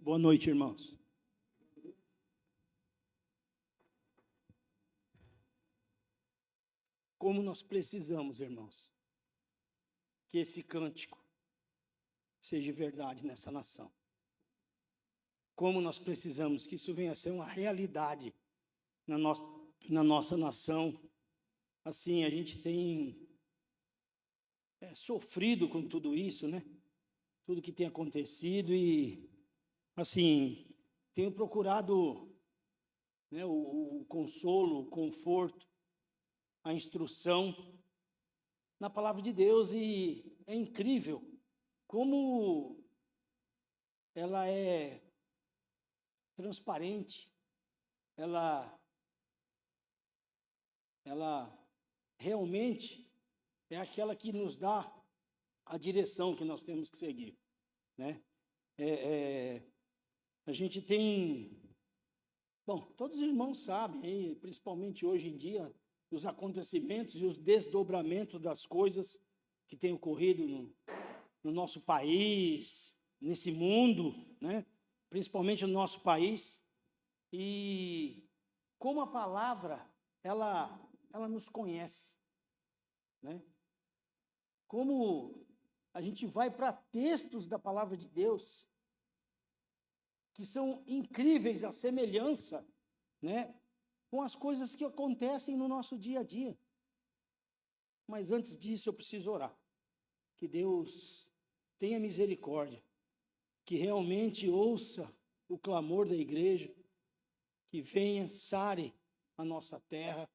Boa noite, irmãos. Como nós precisamos, irmãos, que esse cântico seja verdade nessa nação. Como nós precisamos que isso venha a ser uma realidade na nossa nação. Assim, a gente tem sofrido com tudo isso, né? Tudo que tem acontecido e, assim, tenho procurado, né, o consolo, o conforto, a instrução na palavra de Deus, e é incrível como ela é transparente, ela realmente é aquela que nos dá a direção que nós temos que seguir, né? A gente tem, bom, todos os irmãos sabem, principalmente hoje em dia, os acontecimentos e os desdobramentos das coisas que têm ocorrido no nosso país, nesse mundo, né? Principalmente no nosso país, e como a palavra, ela nos conhece, né? Como a gente vai para textos da palavra de Deus, que são incríveis a semelhança, né, com as coisas que acontecem no nosso dia a dia. Mas antes disso eu preciso orar, que Deus tenha misericórdia, que realmente ouça o clamor da igreja, que venha, sare a nossa terra,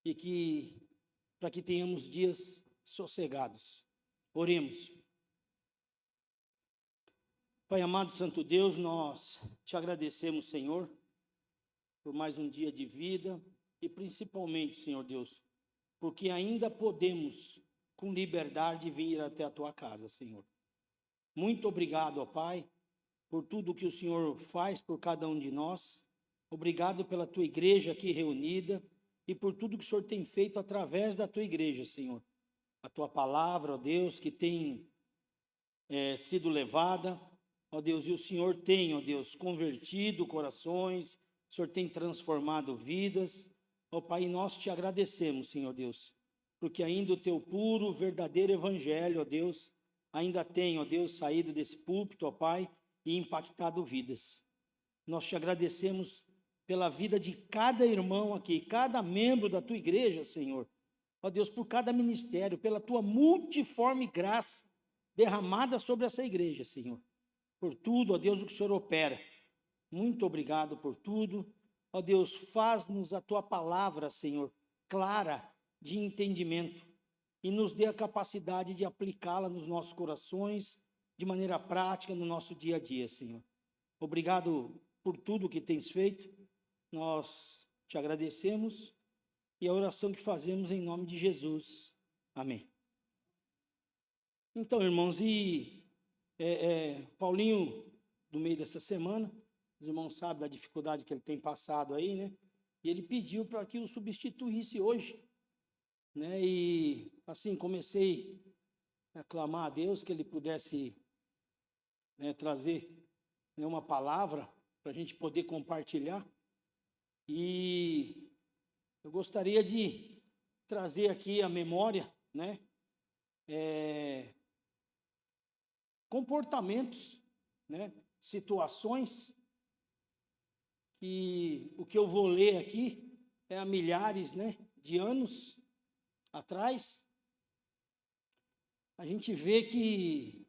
e que, para que tenhamos dias sossegados. Oremos. Pai amado, santo Deus, nós te agradecemos, Senhor, por mais um dia de vida e principalmente, Senhor Deus, porque ainda podemos, com liberdade, vir até a tua casa, Senhor. Muito obrigado, ó Pai, por tudo que o Senhor faz por cada um de nós. Obrigado pela tua igreja aqui reunida e por tudo que o Senhor tem feito através da tua igreja, Senhor. A tua palavra, ó Deus, que tem sido levada, ó Deus, e o Senhor tem, ó Deus, convertido corações, o Senhor tem transformado vidas. Ó Pai, nós te agradecemos, Senhor Deus, porque ainda o teu puro, verdadeiro evangelho, ó Deus, ainda tem, ó Deus, saído desse púlpito, ó Pai, e impactado vidas. Nós te agradecemos pela vida de cada irmão aqui, cada membro da tua igreja, Senhor. Ó Deus, por cada ministério, pela tua multiforme graça derramada sobre essa igreja, Senhor. Por tudo, ó Deus, o que o Senhor opera. Muito obrigado por tudo. Ó Deus, faz-nos a tua palavra, Senhor, clara, de entendimento, e nos dê a capacidade de aplicá-la nos nossos corações, de maneira prática, no nosso dia a dia, Senhor. Obrigado por tudo que tens feito. Nós te agradecemos, e a oração que fazemos em nome de Jesus. Amém. Então, irmãos, Paulinho, no meio dessa semana, os irmãos sabem da dificuldade que ele tem passado aí, né? E ele pediu para que o substituísse hoje, né? E, assim, comecei a clamar a Deus que ele pudesse, né, trazer, né, uma palavra para a gente poder compartilhar. E eu gostaria de trazer aqui a memória, né? Comportamentos, né? Situações que o que eu vou ler aqui é há milhares, né, de anos atrás. A gente vê que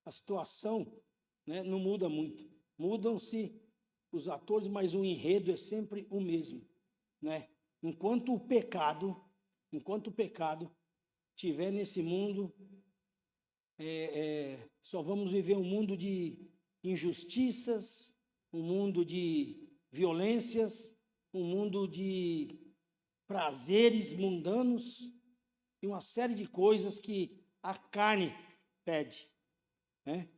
a situação, né, não muda muito. Mudam-se os atores, mas o enredo é sempre o mesmo, né? Enquanto o pecado estiver nesse mundo, só vamos viver um mundo de injustiças, um mundo de violências, um mundo de prazeres mundanos e uma série de coisas que a carne pede, né?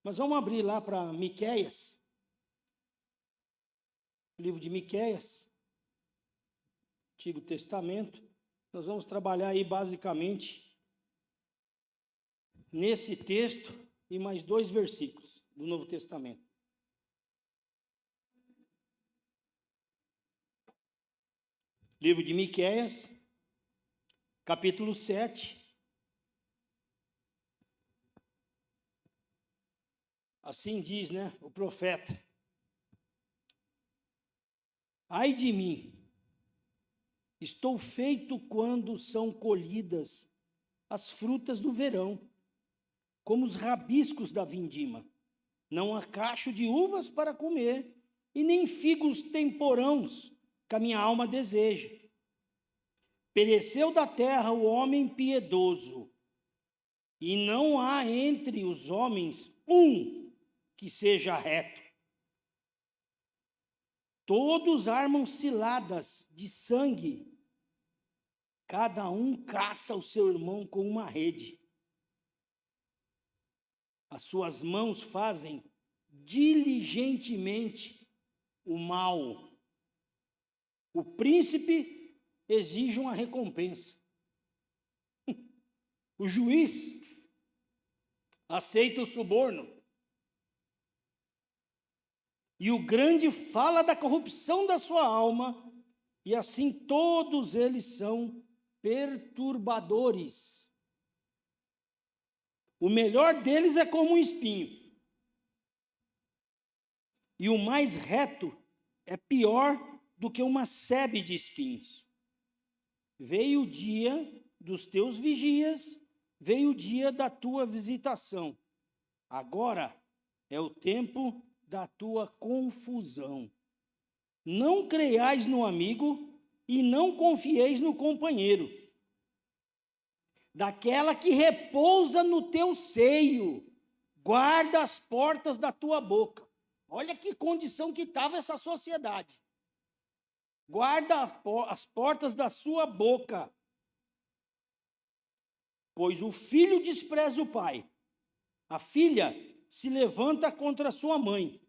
Mas vamos abrir lá para Miqueias, livro de Miqueias, Antigo Testamento. Nós vamos trabalhar aí basicamente nesse texto e mais 2 versículos do Novo Testamento. Livro de Miqueias, capítulo 7. Assim diz, né, o profeta: ai de mim, estou feito quando são colhidas as frutas do verão, como os rabiscos da vindima. Não há cacho de uvas para comer, e nem figos temporãos que a minha alma deseja. Pereceu da terra o homem piedoso, e não há entre os homens um que seja reto. Todos armam ciladas de sangue, cada um caça o seu irmão com uma rede. As suas mãos fazem diligentemente o mal. O príncipe exige uma recompensa. O juiz aceita o suborno. E o grande fala da corrupção da sua alma, e assim todos eles são perturbadores. O melhor deles é como um espinho, e o mais reto é pior do que uma sebe de espinhos. Veio o dia dos teus vigias, veio o dia da tua visitação. Agora é o tempo da tua confusão. Não creiais no amigo e não confieis no companheiro, daquela que repousa no teu seio, guarda as portas da tua boca. Olha que condição que estava essa sociedade. Guarda as portas da sua boca, pois o filho despreza o pai, a filha se levanta contra a sua mãe,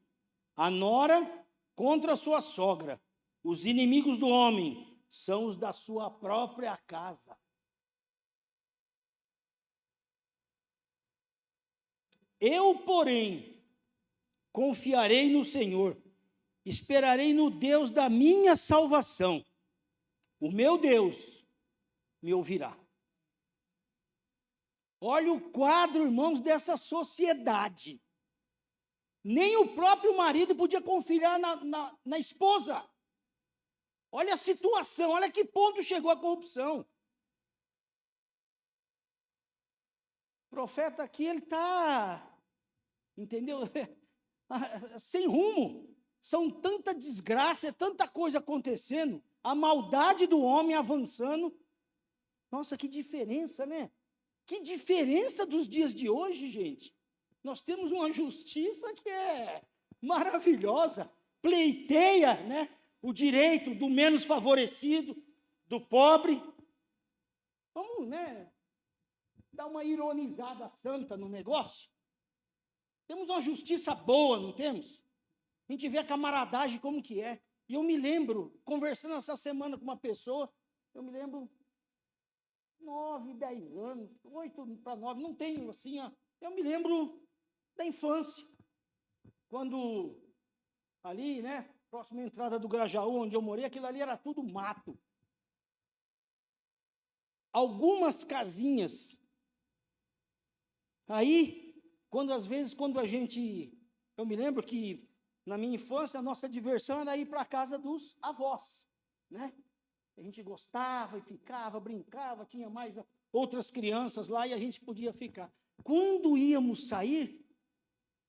a nora contra a sua sogra. Os inimigos do homem são os da sua própria casa. Eu, porém, confiarei no Senhor, esperarei no Deus da minha salvação. O meu Deus me ouvirá. Olha o quadro, irmãos, dessa sociedade. Nem o próprio marido podia confiar na esposa. Olha a situação, olha que ponto chegou a corrupção. O profeta aqui, ele está, entendeu? Sem rumo. São tanta desgraça, é tanta coisa acontecendo, a maldade do homem avançando. Nossa, que diferença, né? Que diferença dos dias de hoje, gente. Nós temos uma justiça que é maravilhosa, pleiteia, né, o direito do menos favorecido, do pobre. Vamos, né, dar uma ironizada santa no negócio. Temos uma justiça boa, não temos? A gente vê a camaradagem como que é. E eu me lembro, conversando essa semana com uma pessoa, eu me lembro 9, 10 anos, 8 para 9, não tenho assim, eu me lembro da infância, quando ali, né, próxima à entrada do Grajaú, onde eu morei, aquilo ali era tudo mato. Algumas casinhas. Aí, quando a gente, eu me lembro que na minha infância a nossa diversão era ir para a casa dos avós, né? A gente gostava e ficava, brincava, tinha mais outras crianças lá e a gente podia ficar. Quando íamos sair,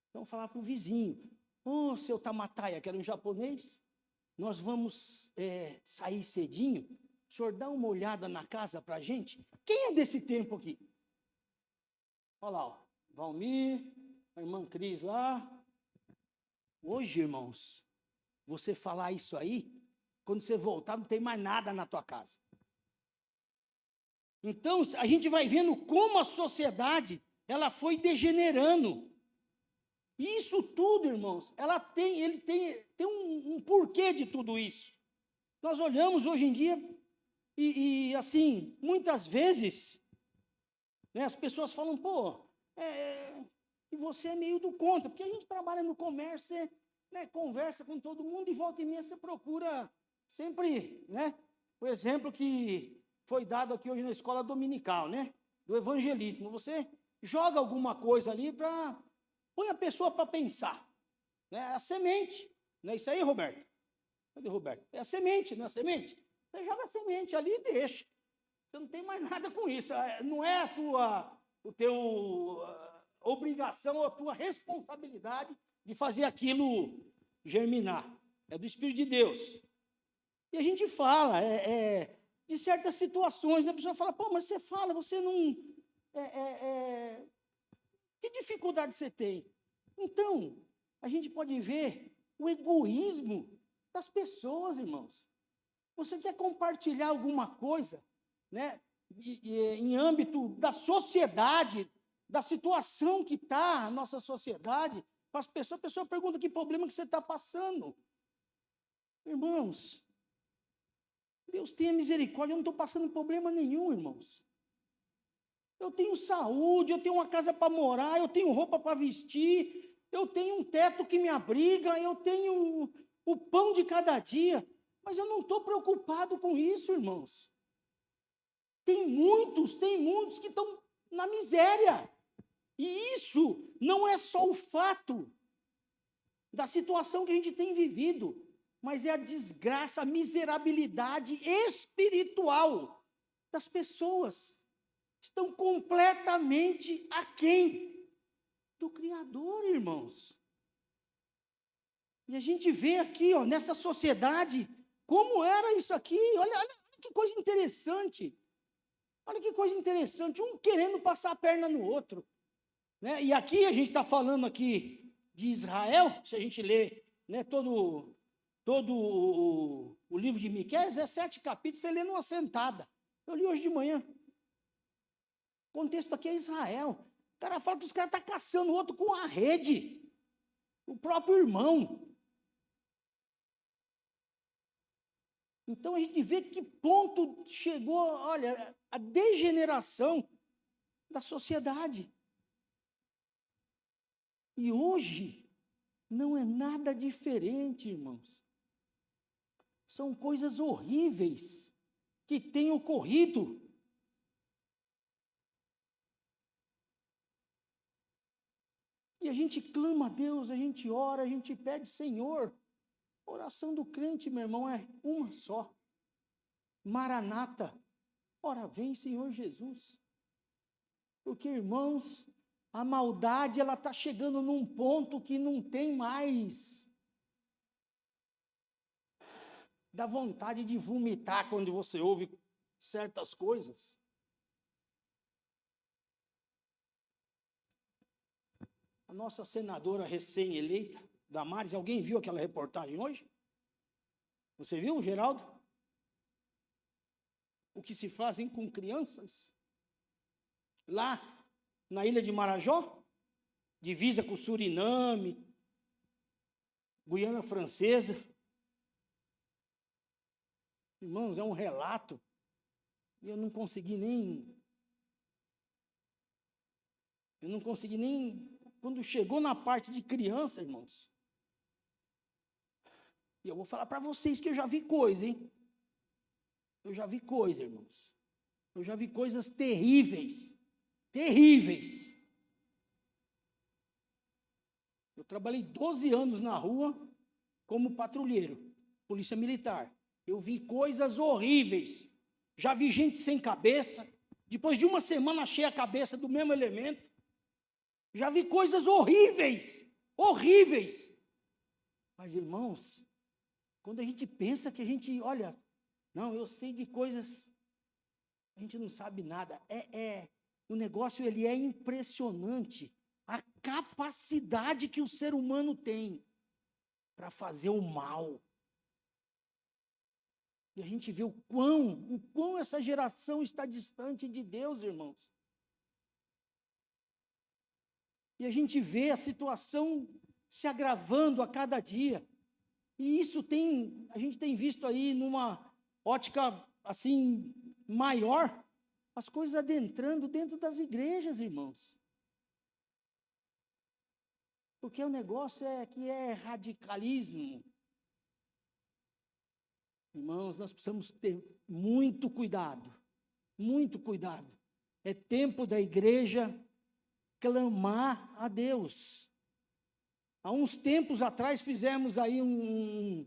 então falar para o vizinho: ô, seu Tamataia, que era um japonês, nós vamos sair cedinho, o senhor dá uma olhada na casa para a gente? Quem é desse tempo aqui? Olha lá, ó, Valmir, a irmã Cris lá. Hoje, irmãos, você falar isso aí, quando você voltar, não tem mais nada na tua casa. Então, a gente vai vendo como a sociedade, ela foi degenerando. E isso tudo, irmãos, ele tem um porquê de tudo isso. Nós olhamos hoje em dia e assim, muitas vezes, né, as pessoas falam, pô, e você é meio do contra, porque a gente trabalha no comércio, você, né, conversa com todo mundo e volta e meia você procura sempre, né? O exemplo que foi dado aqui hoje na escola dominical, né? Do evangelismo. Você joga alguma coisa ali para põe a pessoa para pensar, né? A semente, não é isso aí, Roberto? Cadê o Roberto? É a semente, não é a semente? Você joga a semente ali e deixa. Você não tem mais nada com isso. Não é o teu obrigação ou a tua responsabilidade de fazer aquilo germinar. É do Espírito de Deus. E a gente fala de certas situações, né? A pessoa fala, pô, mas você fala, você não... Que dificuldade você tem? Então, a gente pode ver o egoísmo das pessoas, irmãos. Você quer compartilhar alguma coisa, né, em âmbito da sociedade, da situação que está a nossa sociedade, para as pessoas, a pessoa pergunta que problema que você está passando. Irmãos, Deus tenha misericórdia, eu não estou passando problema nenhum, irmãos. Eu tenho saúde, eu tenho uma casa para morar, eu tenho roupa para vestir, eu tenho um teto que me abriga, eu tenho o pão de cada dia, mas eu não estou preocupado com isso, irmãos. Tem muitos que estão na miséria. E isso não é só o fato da situação que a gente tem vivido, mas é a desgraça, a miserabilidade espiritual das pessoas. Estão completamente aquém do Criador, irmãos. E a gente vê aqui, ó, nessa sociedade, como era isso aqui. Olha que coisa interessante. Olha que coisa interessante. Um querendo passar a perna no outro, né? E aqui a gente está falando aqui de Israel, se a gente lê, né, todo o livro de Miqueias, 7 capítulos, você lê numa sentada. Eu li hoje de manhã. O contexto aqui é Israel. O cara fala que os caras estão caçando o outro com a rede. O próprio irmão. Então a gente vê que ponto chegou, olha, a degeneração da sociedade. E hoje não é nada diferente, irmãos. São coisas horríveis que têm ocorrido. E a gente clama a Deus, a gente ora, a gente pede, Senhor. A oração do crente, meu irmão, é uma só. Maranata. Ora, vem, Senhor Jesus. Porque, irmãos, a maldade, ela está chegando num ponto que não tem mais. Dá vontade de vomitar quando você ouve certas coisas. A nossa senadora recém-eleita, Damares, alguém viu aquela reportagem hoje? Você viu, Geraldo? O que se fazem com crianças? Lá na ilha de Marajó, divisa com Suriname, Guiana Francesa. Irmãos, é um relato. E eu não consegui nem... Quando chegou na parte de criança, irmãos. E eu vou falar para vocês que eu já vi coisa, hein? Eu já vi coisa, irmãos. Eu já vi coisas terríveis. Terríveis. Eu trabalhei 12 anos na rua como patrulheiro, polícia militar. Eu vi coisas horríveis. Já vi gente sem cabeça. Depois de uma semana achei a cabeça do mesmo elemento. Já vi coisas horríveis. Horríveis. Mas, irmãos, quando a gente pensa que a gente, olha, não, eu sei de coisas, a gente não sabe nada. O negócio, ele é impressionante. A capacidade que o ser humano tem para fazer o mal. E a gente vê o quão essa geração está distante de Deus, irmãos. E a gente vê a situação se agravando a cada dia. E isso a gente tem visto aí numa ótica assim maior, as coisas adentrando dentro das igrejas, irmãos. Porque o negócio é que é radicalismo. Irmãos, nós precisamos ter muito cuidado, muito cuidado. É tempo da igreja clamar a Deus. Há uns tempos atrás fizemos aí um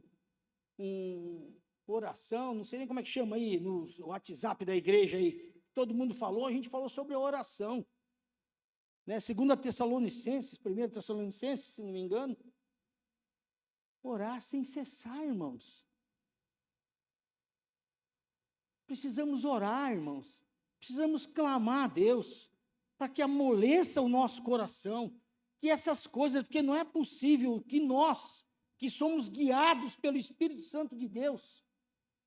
oração, não sei nem como é que chama aí, no WhatsApp da igreja aí. Todo mundo falou, a gente falou sobre a oração. Né? 2 Tessalonicenses, 1 Tessalonicenses, se não me engano. Orar sem cessar, irmãos. Precisamos orar, irmãos. Precisamos clamar a Deus para que amoleça o nosso coração. Que essas coisas, porque não é possível que nós, que somos guiados pelo Espírito Santo de Deus,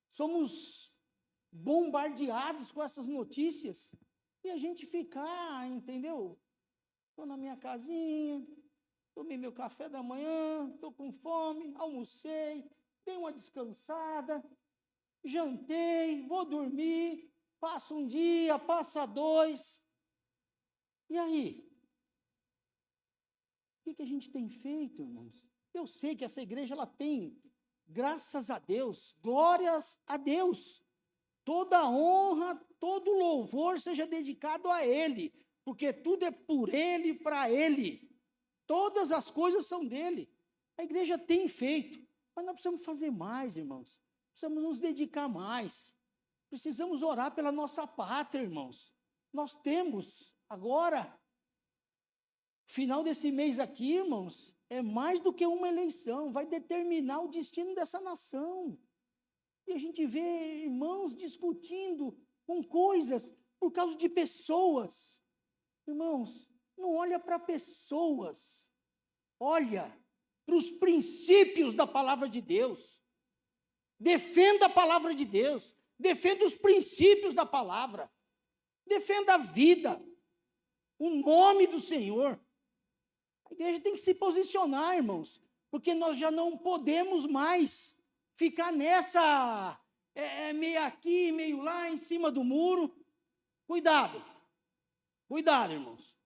somos bombardeados com essas notícias e a gente ficar, entendeu? Estou na minha casinha, tomei meu café da manhã, estou com fome, almocei, dei uma descansada, jantei, vou dormir, passa um dia, passa dois. E aí? O que a gente tem feito, irmãos? Eu sei que essa igreja, ela tem, graças a Deus, glórias a Deus. Toda honra, todo louvor seja dedicado a Ele, porque tudo é por Ele e para Ele. Todas as coisas são dele. A igreja tem feito, mas nós precisamos fazer mais, irmãos. Precisamos nos dedicar mais. Precisamos orar pela nossa pátria, irmãos. Nós temos agora, final desse mês aqui, irmãos, é mais do que uma eleição, vai determinar o destino dessa nação. E a gente vê irmãos discutindo com coisas por causa de pessoas. Irmãos, não olha para pessoas, olha para os princípios da palavra de Deus. Defenda a palavra de Deus, defenda os princípios da palavra, defenda a vida, o nome do Senhor. A igreja tem que se posicionar, irmãos, porque nós já não podemos mais ficar nessa, meio aqui, meio lá, em cima do muro. Cuidado, cuidado, irmãos,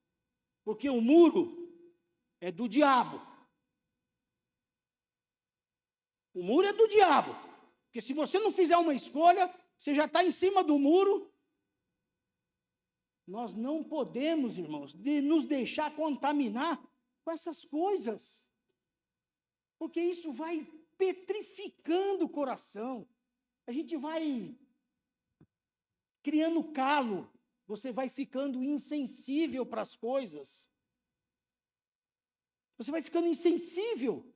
porque o muro é do diabo. O muro é do diabo, porque se você não fizer uma escolha, você já está em cima do muro. Nós não podemos, irmãos, nos deixar contaminar com essas coisas, porque isso vai petrificando o coração, a gente vai criando calo, você vai ficando insensível para as coisas, você vai ficando insensível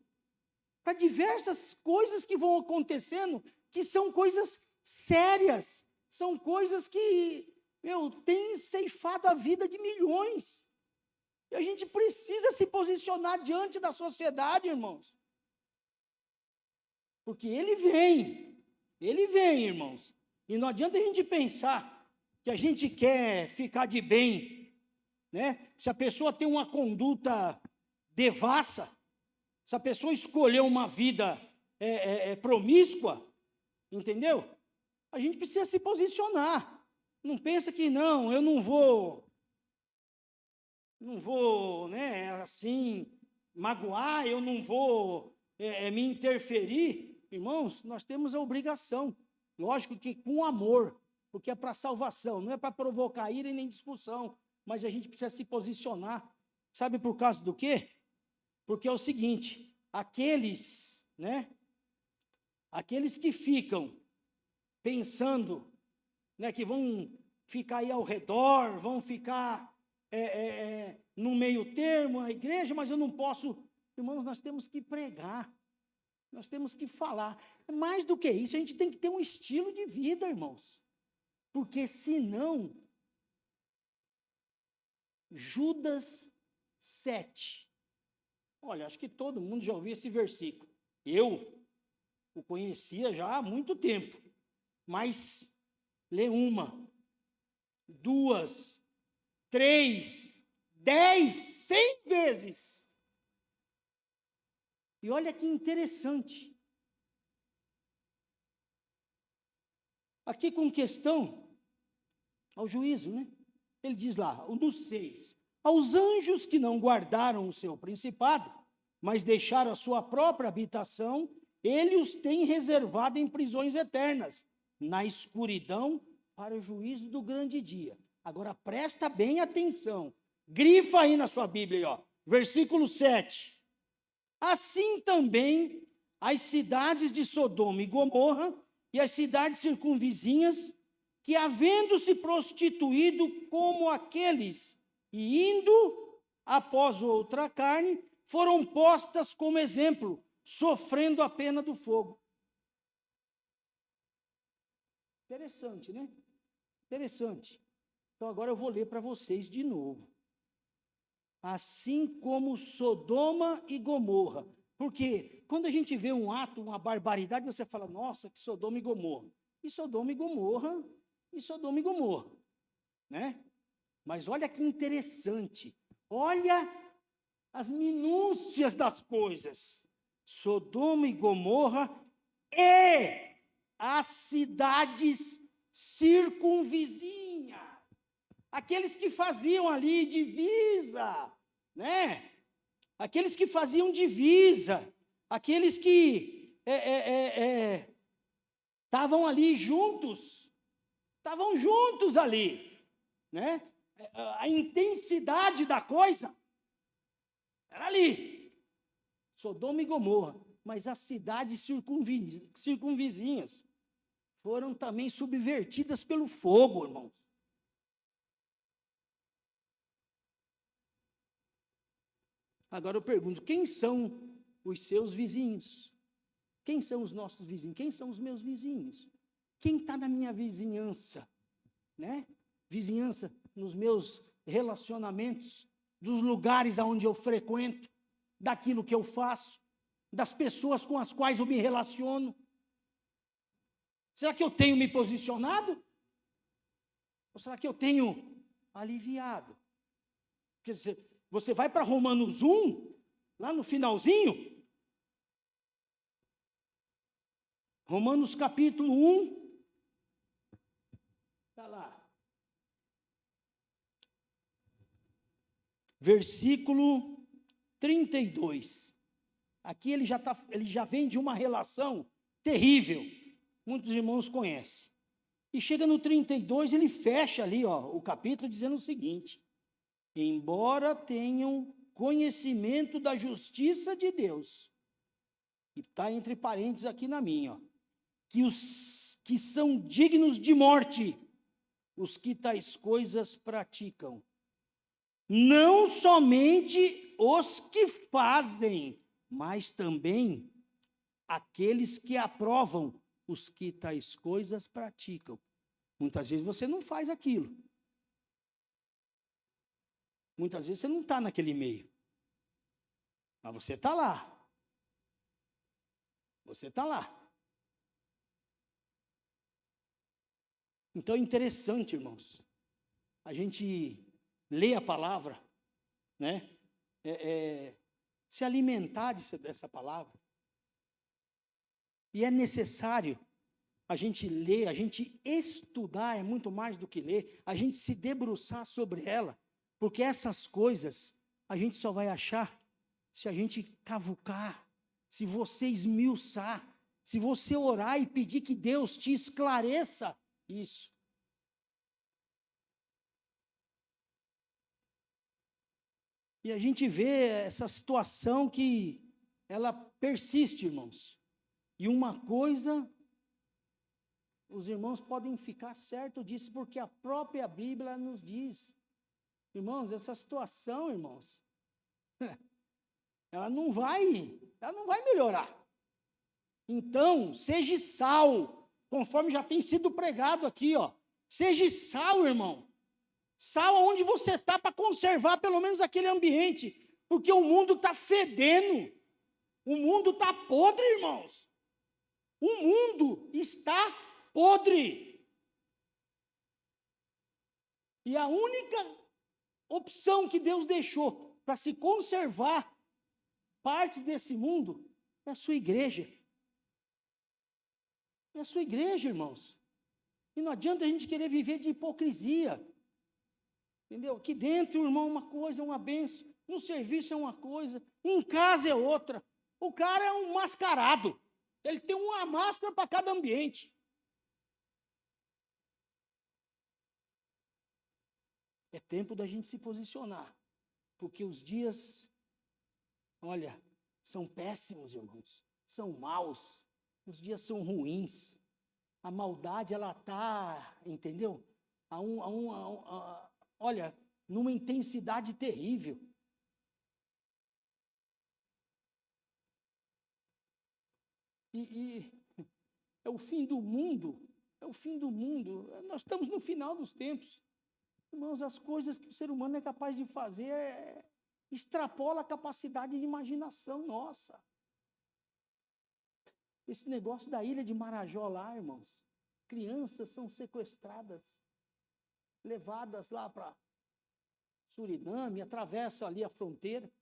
para diversas coisas que vão acontecendo, que são coisas sérias, são coisas que, têm ceifado a vida de milhões. E a gente precisa se posicionar diante da sociedade, irmãos. Porque ele vem, irmãos. E não adianta a gente pensar que a gente quer ficar de bem, né? Se a pessoa tem uma conduta devassa, se a pessoa escolheu uma vida promíscua, entendeu? A gente precisa se posicionar. Não pensa que não, eu não vou, né, assim, magoar, eu não vou me interferir. Irmãos, nós temos a obrigação, lógico que com amor, porque é para salvação, não é para provocar ira e nem discussão, mas a gente precisa se posicionar. Sabe por causa do quê? Porque é o seguinte, aqueles que ficam pensando, né, que vão ficar aí ao redor, vão ficar no meio termo, a igreja, mas eu não posso. Irmãos, nós temos que pregar, nós temos que falar. Mais do que isso, a gente tem que ter um estilo de vida, irmãos, porque senão, Judas 7, olha, acho que todo mundo já ouviu esse versículo, eu o conhecia já há muito tempo, mas lê 1, 2, 3, 10, 100 vezes. E olha que interessante. Aqui com questão ao juízo, né? Ele diz lá, no 6, Aos anjos que não guardaram o seu principado, mas deixaram a sua própria habitação, ele os tem reservado em prisões eternas, na escuridão, para o juízo do grande dia. Agora presta bem atenção. Grifa aí na sua Bíblia, ó, versículo 7. Assim também as cidades de Sodoma e Gomorra e as cidades circunvizinhas, que havendo se prostituído como aqueles e indo após outra carne, foram postas como exemplo, sofrendo a pena do fogo. Interessante, né? Interessante. Então agora eu vou ler para vocês de novo. Assim como Sodoma e Gomorra. Porque quando a gente vê um ato, uma barbaridade, você fala, nossa, que Sodoma e Gomorra. E Sodoma e Gomorra, e Sodoma e Gomorra. Né? Mas olha que interessante. Olha as minúcias das coisas. Sodoma e Gomorra e as cidades circunvizinhas. Aqueles que faziam ali divisa, né? Aqueles que faziam divisa, aqueles que estavam ali juntos, ali, né? A intensidade da coisa era ali, Sodoma e Gomorra, mas as cidades circunvizinhas foram também subvertidas pelo fogo, irmãos. Agora eu pergunto, quem são os seus vizinhos? Quem são os nossos vizinhos? Quem são os meus vizinhos? Quem está na minha vizinhança? Né? Vizinhança nos meus relacionamentos, dos lugares aonde eu frequento, daquilo que eu faço, das pessoas com as quais eu me relaciono. Será que eu tenho me posicionado? Ou será que eu tenho aliviado? Quer dizer, você vai para Romanos 1, lá no finalzinho, Romanos capítulo 1, está lá, versículo 32. Aqui ele já vem de uma relação terrível, muitos irmãos conhecem. E chega no 32, ele fecha ali, ó, o capítulo dizendo o seguinte: embora tenham conhecimento da justiça de Deus, que está entre parênteses aqui na minha, ó, que os que são dignos de morte, os que tais coisas praticam, não somente os que fazem, mas também aqueles que aprovam os que tais coisas praticam. Muitas vezes você não faz aquilo. Muitas vezes você não está naquele meio. Mas você está lá. Você está lá. Então é interessante, irmãos, a gente lê a palavra, né? Se alimentar dessa palavra. E é necessário a gente ler, a gente estudar, é muito mais do que ler, a gente se debruçar sobre ela. Porque essas coisas a gente só vai achar se a gente cavucar, se você esmiuçar, se você orar e pedir que Deus te esclareça isso. E a gente vê essa situação que ela persiste, irmãos. E uma coisa, os irmãos podem ficar certos disso, porque a própria Bíblia nos diz. Irmãos, essa situação, irmãos, ela não vai melhorar. Então, seja sal, conforme já tem sido pregado aqui, ó. Seja sal, irmão. Sal onde você está para conservar pelo menos aquele ambiente, porque o mundo está fedendo. O mundo está podre, irmãos. O mundo está podre. E a única opção que Deus deixou para se conservar partes desse mundo é a sua igreja. É a sua igreja, irmãos. E não adianta a gente querer viver de hipocrisia. Entendeu? Aqui dentro, irmão, uma coisa é uma bênção, no serviço é uma coisa, em casa é outra. O cara é um mascarado. Ele tem uma máscara para cada ambiente. É tempo da gente se posicionar, porque os dias, olha, são péssimos, irmãos. São maus. Os dias são ruins. A maldade, ela está, entendeu? Olha, numa intensidade terrível. E é o fim do mundo. É o fim do mundo. Nós estamos no final dos tempos. Irmãos, as coisas que o ser humano é capaz de fazer extrapola a capacidade de imaginação nossa. Esse negócio da ilha de Marajó lá, irmãos, crianças são sequestradas, levadas lá para Suriname, atravessam ali a fronteira.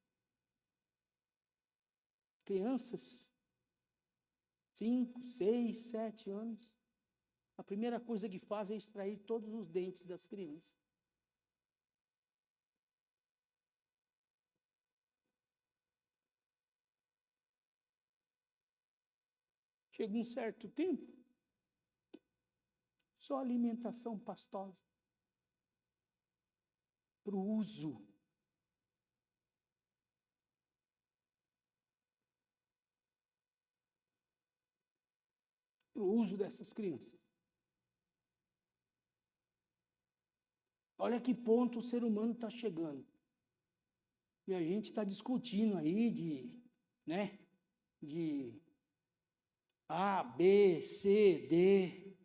Crianças, 5, 6, 7 anos. A primeira coisa que fazem é extrair todos os dentes das crianças. Chega um certo tempo, só alimentação pastosa. Para o uso. Para o uso dessas crianças. Olha que ponto o ser humano está chegando. E a gente está discutindo aí de A, B, C, D.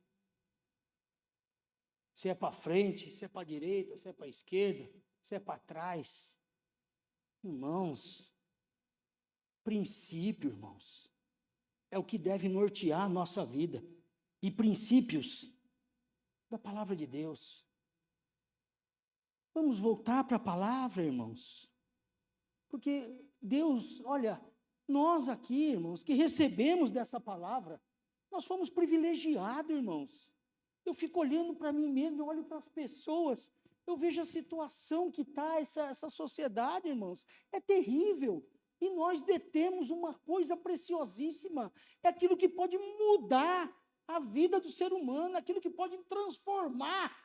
Se é para frente, se é para a direita, se é para a esquerda, se é para trás. Irmãos, princípio, irmãos, é o que deve nortear a nossa vida. E princípios da palavra de Deus. Vamos voltar para a palavra, irmãos. Porque Deus, olha, nós aqui, irmãos, que recebemos dessa palavra, nós fomos privilegiados, irmãos. Eu fico olhando para mim mesmo, eu olho para as pessoas, eu vejo a situação que está essa sociedade, irmãos. É terrível. E nós detemos uma coisa preciosíssima. É aquilo que pode mudar a vida do ser humano, aquilo que pode transformar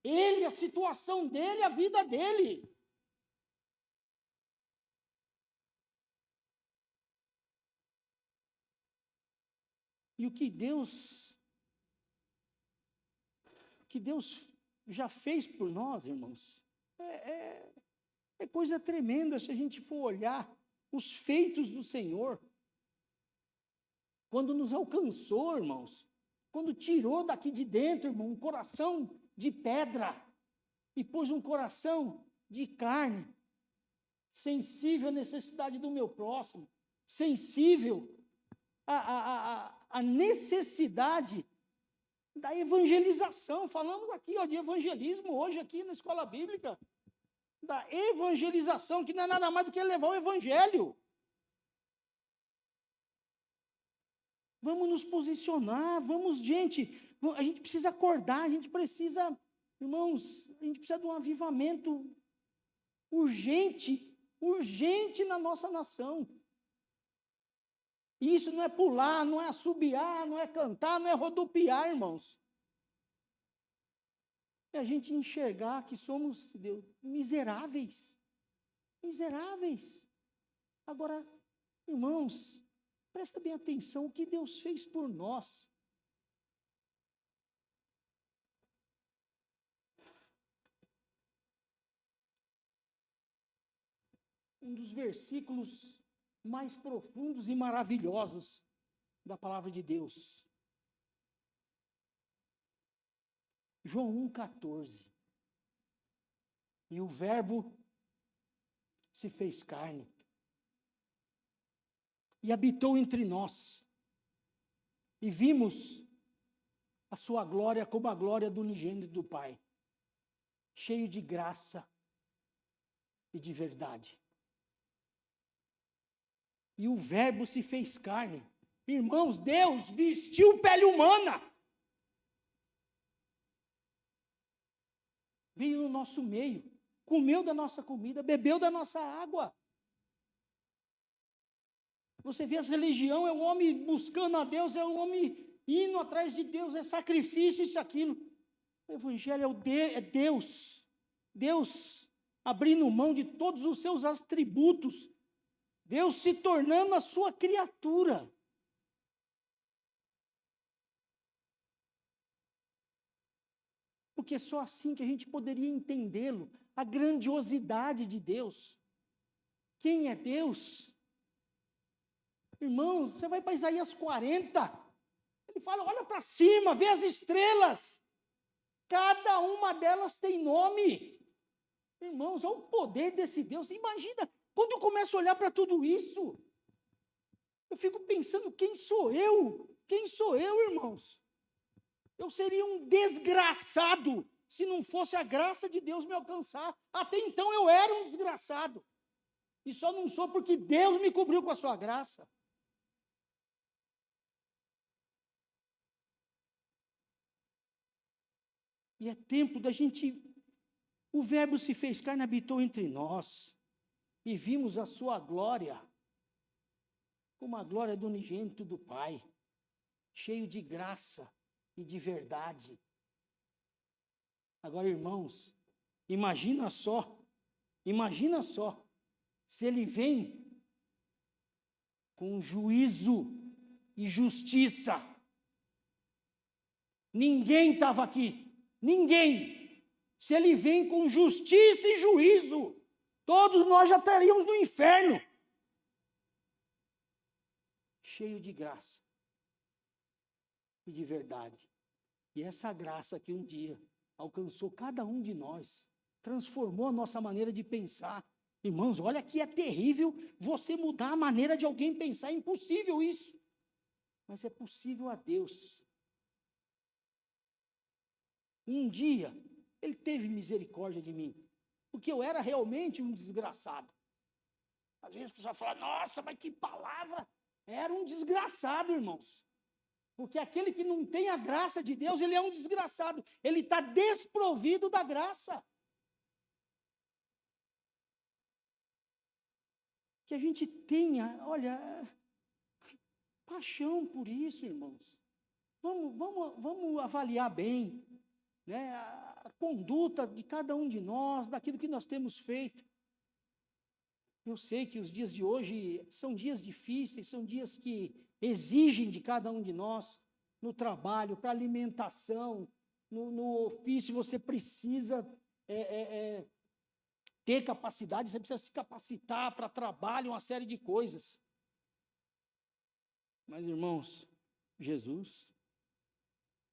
ele, a situação dele, a vida dele. E o que Deus já fez por nós, irmãos, é coisa tremenda se a gente for olhar os feitos do Senhor. Quando nos alcançou, irmãos, quando tirou daqui de dentro, irmão, um coração de pedra e pôs um coração de carne, sensível à necessidade do meu próximo, sensível à necessidade da evangelização. Falamos aqui de evangelismo hoje aqui na escola bíblica, da evangelização, que não é nada mais do que levar o evangelho. Vamos nos posicionar, gente, a gente precisa acordar, a gente precisa, irmãos, a gente precisa de um avivamento urgente na nossa nação. E isso não é pular, não é assobiar, não é cantar, não é rodopiar, irmãos. É a gente enxergar que somos, Deus, miseráveis. Miseráveis. Agora, irmãos, presta bem atenção o que Deus fez por nós. Um dos versículos mais profundos e maravilhosos da palavra de Deus. João 1,14. E o Verbo se fez carne e habitou entre nós, e vimos a sua glória como a glória do unigênito do Pai, cheio de graça e de verdade. E o Verbo se fez carne. Irmãos, Deus vestiu pele humana. veio no nosso meio, comeu da nossa comida, bebeu da nossa água. Você vê as religiões, é o homem buscando a Deus, é o homem indo atrás de Deus, é sacrifício, isso, aquilo. O Evangelho é Deus, Deus abrindo mão de todos os seus atributos, Deus se tornando a sua criatura. Porque é só assim que a gente poderia entendê-lo, a grandiosidade de Deus. Quem é Deus? Irmãos, você vai para Isaías 40, ele fala, olha para cima, vê as estrelas, cada uma delas tem nome. Irmãos, olha o poder desse Deus, imagina, quando eu começo a olhar para tudo isso, eu fico pensando, quem sou eu? Quem sou eu, irmãos? Eu seria um desgraçado, se não fosse a graça de Deus me alcançar. Até então eu era um desgraçado, e só não sou porque Deus me cobriu com a sua graça. E é tempo da gente, o Verbo se fez carne, habitou entre nós, e vimos a sua glória, como a glória do unigênito do Pai, cheio de graça e de verdade. Agora, irmãos, imagina só, se ele vem com juízo e justiça. Ninguém estava aqui. Ninguém. Se ele vem com justiça e juízo, todos nós já estaríamos no inferno. Cheio de graça e de verdade. E essa graça que um dia alcançou cada um de nós, transformou a nossa maneira de pensar. Irmãos, olha que é terrível você mudar a maneira de alguém pensar, é impossível isso. Mas é possível a Deus. Um dia, ele teve misericórdia de mim, porque eu era realmente um desgraçado. Às vezes a pessoa fala, nossa, mas que palavra! Era um desgraçado, irmãos. Porque aquele que não tem a graça de Deus, ele é um desgraçado. Ele está desprovido da graça. Que a gente tenha, olha, paixão por isso, irmãos. Vamos avaliar bem, né, a conduta de cada um de nós, daquilo que nós temos feito. Eu sei que os dias de hoje são dias difíceis, são dias que exigem de cada um de nós, no trabalho, para alimentação, no ofício, você precisa ter capacidade, você precisa se capacitar para trabalho, uma série de coisas. Mas, irmãos, Jesus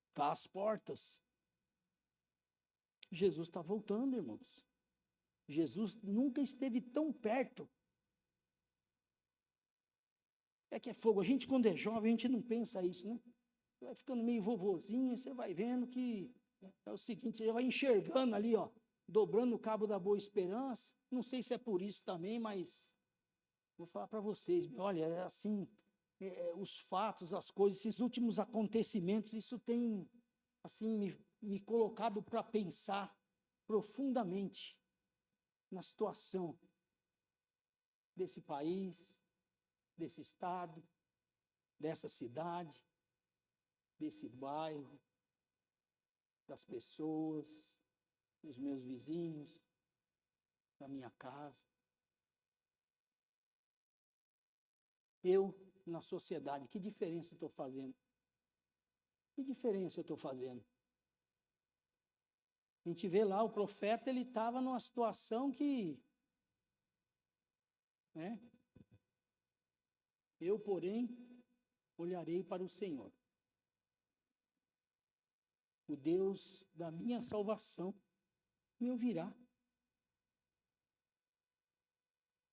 está às portas. Jesus está voltando, irmãos. Jesus nunca esteve tão perto. É que é fogo. A gente, quando é jovem, a gente não pensa isso, né? Você vai ficando meio vovozinho, você vai vendo que é o seguinte, você já vai enxergando ali, ó, dobrando o cabo da Boa Esperança. Não sei se é por isso também, mas vou falar para vocês. Olha, é assim, os fatos, as coisas, esses últimos acontecimentos, isso tem, assim, me colocado para pensar profundamente na situação desse país, desse estado, dessa cidade, desse bairro, das pessoas, dos meus vizinhos, da minha casa. Eu, na sociedade, que diferença eu estou fazendo? Que diferença eu estou fazendo? A gente vê lá, o profeta, ele estava numa situação que, né? Eu, porém, olharei para o Senhor, o Deus da minha salvação, me ouvirá.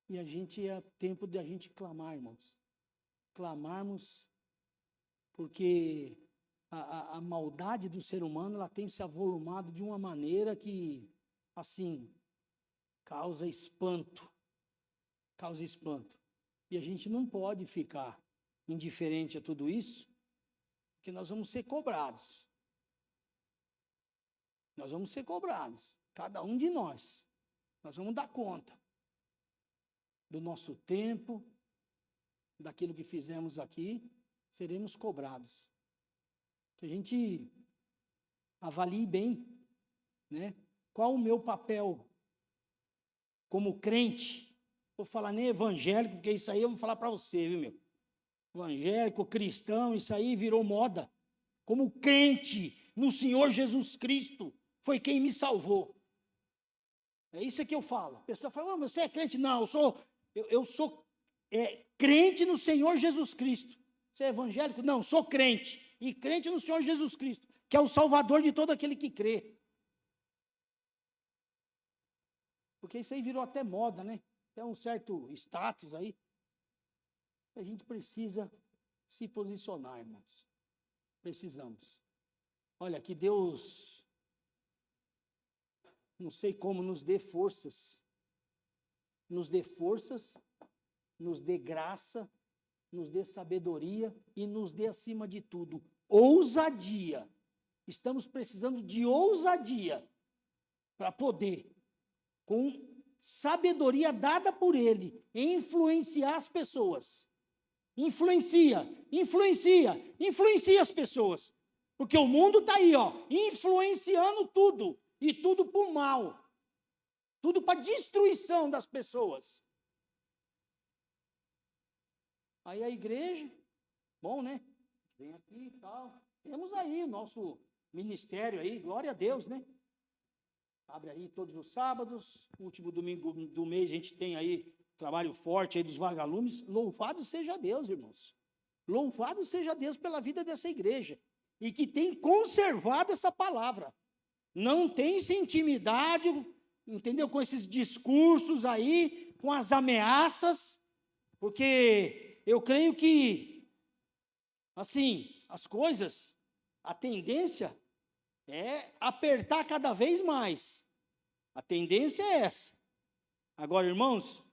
E é tempo de a gente clamar, irmãos. Clamarmos, porque a maldade do ser humano, ela tem se avolumado de uma maneira que, assim, causa espanto. Causa espanto. E a gente não pode ficar indiferente a tudo isso, porque nós vamos ser cobrados. Nós vamos ser cobrados. Cada um de nós. Nós vamos dar conta do nosso tempo, daquilo que fizemos aqui, seremos cobrados. Que a gente avalie bem, né? Qual o meu papel como crente? Vou falar nem evangélico, porque isso aí eu vou falar para você, viu, meu? Evangélico, cristão, isso aí virou moda. Como crente no Senhor Jesus Cristo, foi quem me salvou. É isso que eu falo. A pessoa fala, você é crente? Não, eu sou crente no Senhor Jesus Cristo. Você é evangélico? Não, sou crente. E crente no Senhor Jesus Cristo, que é o Salvador de todo aquele que crê. Porque isso aí virou até moda, né? Tem um certo status aí. A gente precisa se posicionar, irmãos. Precisamos. Olha, que Deus, não sei como, nos dê forças. Nos dê forças, nos dê graça, nos dê sabedoria e nos dê, acima de tudo, ousadia. Estamos precisando de ousadia para poder, com sabedoria dada por Ele, influenciar as pessoas. Influencia as pessoas. Porque o mundo está aí, ó, influenciando tudo, e tudo por mal. Tudo para destruição das pessoas. Aí a igreja, bom, né? Vem aqui e tal. Temos aí o nosso ministério aí, glória a Deus, né? Abre aí todos os sábados, último domingo do mês a gente tem aí trabalho forte aí dos vagalumes. Louvado seja Deus, irmãos. Louvado seja Deus pela vida dessa igreja. E que tem conservado essa palavra. Não tem se intimidade, entendeu? Com esses discursos aí, com as ameaças, porque eu creio que, assim, as coisas, a tendência é apertar cada vez mais. A tendência é essa. Agora, irmãos,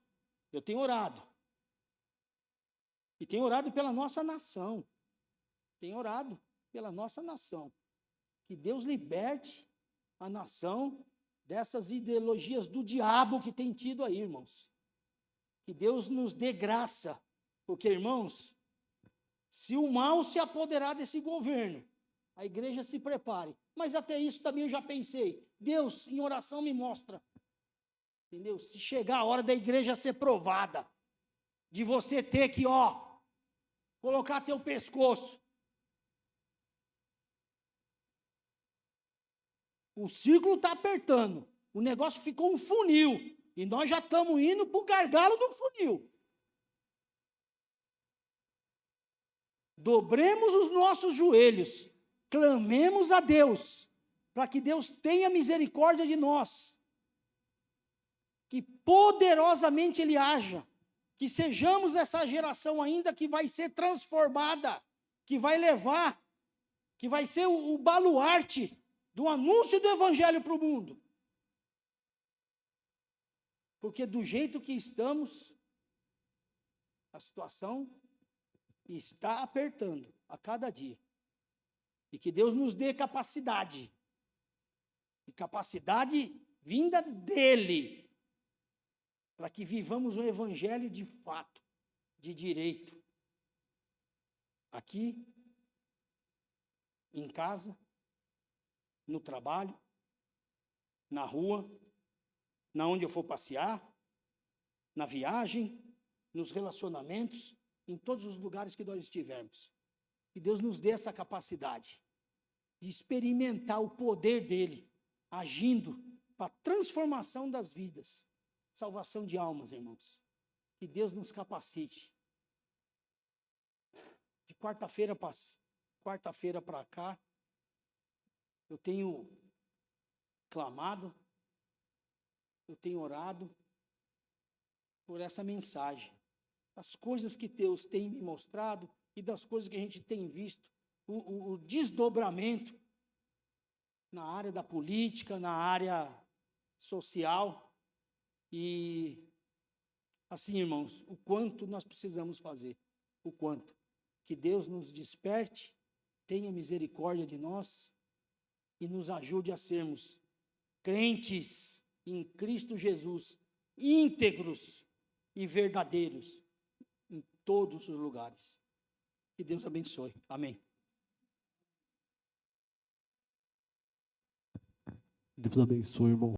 eu tenho orado. E tenho orado pela nossa nação. Tenho orado pela nossa nação. Que Deus liberte a nação dessas ideologias do diabo que tem tido aí, irmãos. Que Deus nos dê graça. Porque, irmãos, se o mal se apoderar desse governo, a igreja se prepare. Mas até isso também eu já pensei. Deus, em oração, me mostra. Entendeu? Se chegar a hora da igreja ser provada, de você ter que, colocar teu pescoço. O círculo está apertando. O negócio ficou um funil. E nós já estamos indo para o gargalo do funil. Dobremos os nossos joelhos. Clamemos a Deus. Para que Deus tenha misericórdia de nós. Que poderosamente Ele haja. Que sejamos essa geração ainda que vai ser transformada. Que vai levar. Que vai ser o baluarte do anúncio do evangelho para o mundo. Porque do jeito que estamos, a situação está apertando a cada dia. E que Deus nos dê capacidade. E capacidade vinda dEle. Para que vivamos o evangelho de fato, de direito. Aqui, em casa, no trabalho, na rua, na onde eu for passear, na viagem, nos relacionamentos, em todos os lugares que nós estivermos. Que Deus nos dê essa capacidade de experimentar o poder dEle, agindo para a transformação das vidas, salvação de almas, irmãos. Que Deus nos capacite. De quarta-feira para cá, eu tenho clamado, eu tenho orado por essa mensagem. As coisas que Deus tem me mostrado e das coisas que a gente tem visto, o desdobramento na área da política, na área social. E, assim, irmãos, o quanto nós precisamos fazer, o quanto. Que Deus nos desperte, tenha misericórdia de nós, e nos ajude a sermos crentes em Cristo Jesus, íntegros e verdadeiros em todos os lugares. Que Deus abençoe. Amém. Deus abençoe, irmão.